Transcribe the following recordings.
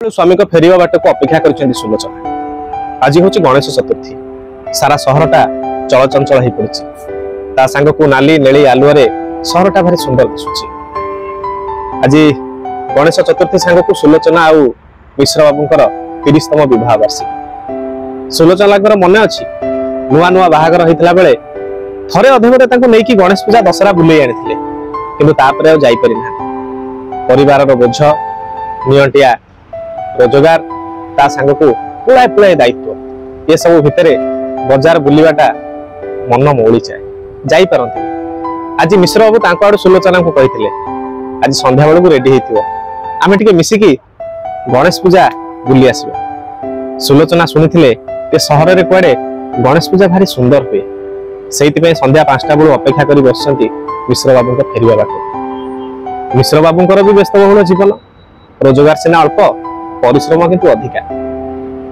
स्वामी को फेरिया बाट को अपेक्षा कर सुलोचना। आज हूँ गणेश चतुर्थी। सारा सहरटा चलचंचल हो पड़ी सांग को नाली नेली आलुआरे सहरटा भारी सुंदर दिशुची। आज गणेश चतुर्थी सांग को सुलोचना आउ मिश्र बाबूंकर 30तम विवाह वार्षिकी। सुलोचना मन अच्छी नुआ नुआ बाहागर होता बेले थरे अधे नहीं कि गणेश पूजा दशहरा बुले आनी किंतु जापरि परिवार बोझ नियंटिया रोजगार ता सांग को पुलाए पुलाए दायित्व ये सब भितर बजार बुलवाटा मन मौली जाए जापरती। आज मिश्र बाबू तांको आड़ सुलोचना को कही आज संध्या बेलू रेडी होती आम टे मिसिकी गणेश पूजा बुली आस। सुलोचना शुणी सहर में कुआडे गणेश पूजा भारी सुंदर हुए से संध्या 5टा बेलू अपेक्षा कर बस मिश्र बाबू फेरिया बाट। मिश्र बाबूंकर भी व्यस्तबहुल जीवन रोजगार सीना अल्प परिश्रम किंतु अधिका।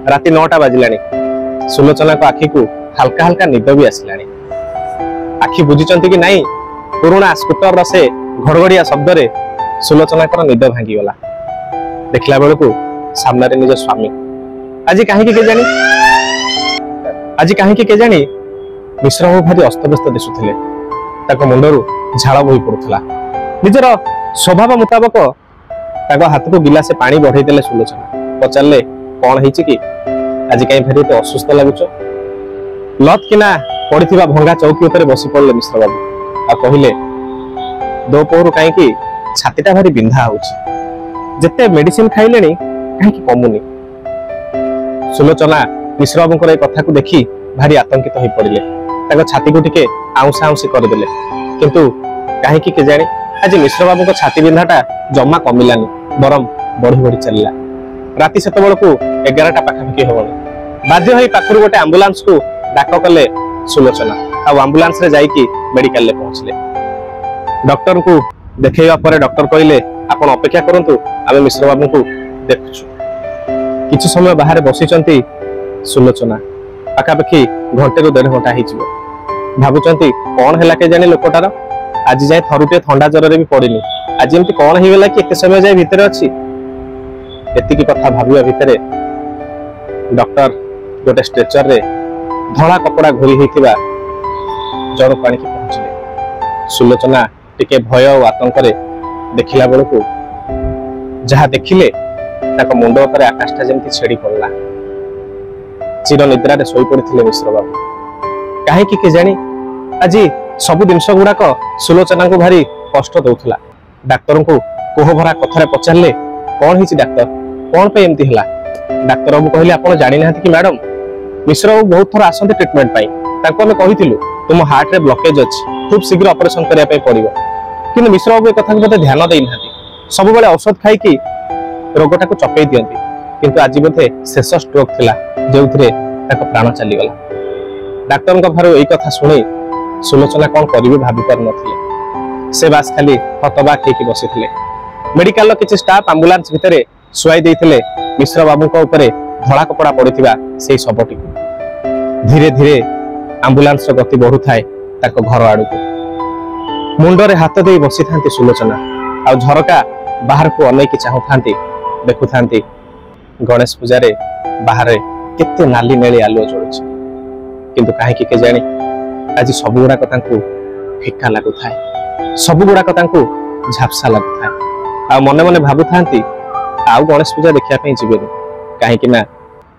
राति 9टा बाजिलानी सुलोचना को आखि को हल्का हल्का निद भी आसला। आखि बुझीचंती कि नहीं पुराना स्कूटर से घड़घड़िया शब्द रे सुलोचना को निद भांगी गला। देखला बेलू को सामने निज स्वामी आज कहीं के जानी मिश्र बाबू भारी अस्तव्यस्त दिशुथिले। ताको मुंडरू झाड़ बोही पड़ुथला। निजर स्वभाव मुताबक ताको हाथ को गिलासे पानी बढ़ाई देले सुलोचना। पचारे कौन है कि आज कहीं फेरी तो असुस्थ लगुच। लत किना पड़िथिबा भंगा चौकी उपर बसी पड़ले मिश्र बाबू आ कहिले दोपहर कहीं छातीटा भारी बिंधा होछि जेते मेडिसिन खाइलेनी कहीं कमुनी। सुलोचना मिश्र बाबूंकर ए कथा को देखी भारी आतंकित हो पड़िले। ताको छाती को टिके आउंसा आउंसी कर देले किंतु कहीं के जानी आज मिश्र बाबू को छाती बिंधाटा जमा कमिलानी बरम बढ़ी बढ़ी चलला। राति सेत बेल को 11टा पाखापाखि होनी बाध्य हो पाखर गोटे आंबुलांस को डाक कले सुलोचना आ आंबुलांस रे जाइकी मेडिकल ले पहुंचले। डॉक्टर को देखैया परे डॉक्टर कहले आपण अपेक्षा करंतु आमे मिश्र बाबू को देखुछु। किछि समय बाहर बसिचंती सुलोचना पाखापाखि घंटे रो 1.5 घंटा हिजबो। भाबुचंती कौन हैला के जाने लोकटार आज जाए थरुटे थंडा ज्वर भी पड़नी आज एमती कौन हो गला कि एते समय जाए भितर अच्छी एतिकी कथा भाबिया भितर डॉक्टर गोटे स्ट्रेचर रे धड़ा कपड़ा घोरी होइथिबा जड़ पानी की पहुंचले। सुलोचना टिके भय और आतंक रे देखिला बेलू को जहा देखिले ताको मुंड पर आकाशटा जेमती छेड़ी पड़ला। चिर निद्रा रे सोई पड़िथिले मिश्र बाबू। काहे कि के जानी आज सबु जिनस गुड़ाक सुलोचना को भारी कष्ट दौला। डाक्तर को कोह भरा कथार पचारे कौन है डाक्तर कौन पे एमती है। डाक्तर बाबू कहले आपन जानि ना कि मैडम मिश्र बाबू बहुत थर आसते ट्रिटमेंट पाई ताको हमें कहिथिलु तुम हार्ट रे ब्लॉकेज अछि खूब शीघ्र ऑपरेशन करिया पे पड़िबो किंतु मिश्र बाबू ए कथा को ध्यान देई नाथि सब बेले औषध खाई कि रोगटा को चपई दियंती किंतु आज बोधे शेष स्ट्रोक थिला जेउथरे ताको प्राण चली गला। डाक्टर का भारो एई कथा सुनी सुलोचना कौन करिवे भाबी पार नथिले। से बास खाली हतबाक हेकी बसिथिले। मेडिकल रो किछि स्टाफ एम्बुलेंस भितरे सुआई देइथिले मिश्र बाबू को ऊपर धड़ा कपड़ा पड़िथिबा सेई सबटी को। धीरे धीरे एम्बुलेंस रो गति बढ़ु थाए ताको घर आडू को। मुंडो रे हाथ देई बसी थांती सुलोचना आ झरका बाहर को अनै कि चाहू थांती देखु थांती गणेश पूजा रे बाहर केते नाली नेली आलो जळुछि किंतु काहे कि के जानी आज सब गुड़ाक फिका लगु थाए सब गुड़ाक झापसा लगु थाए। आ मने मने भाबु थांती आउ गणेश पूजा देखिया पे जीवेनी काहे ना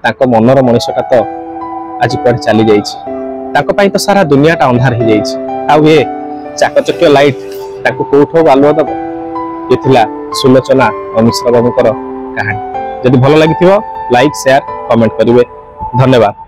ताको मनर मनुष्यटा तो आज कुआडे चली जाइछि ताको पई तो सारा दुनियाटा अंधार हो जाइछि। आ ये चाकचक्य लाइट ताको कोठो आलुआ दब ये थिला सुलोचना और मिश्र बाबूकर कहानी। जदि भल लागिथिबो लाइक शेयर कमेंट करिवे। धन्यवाद।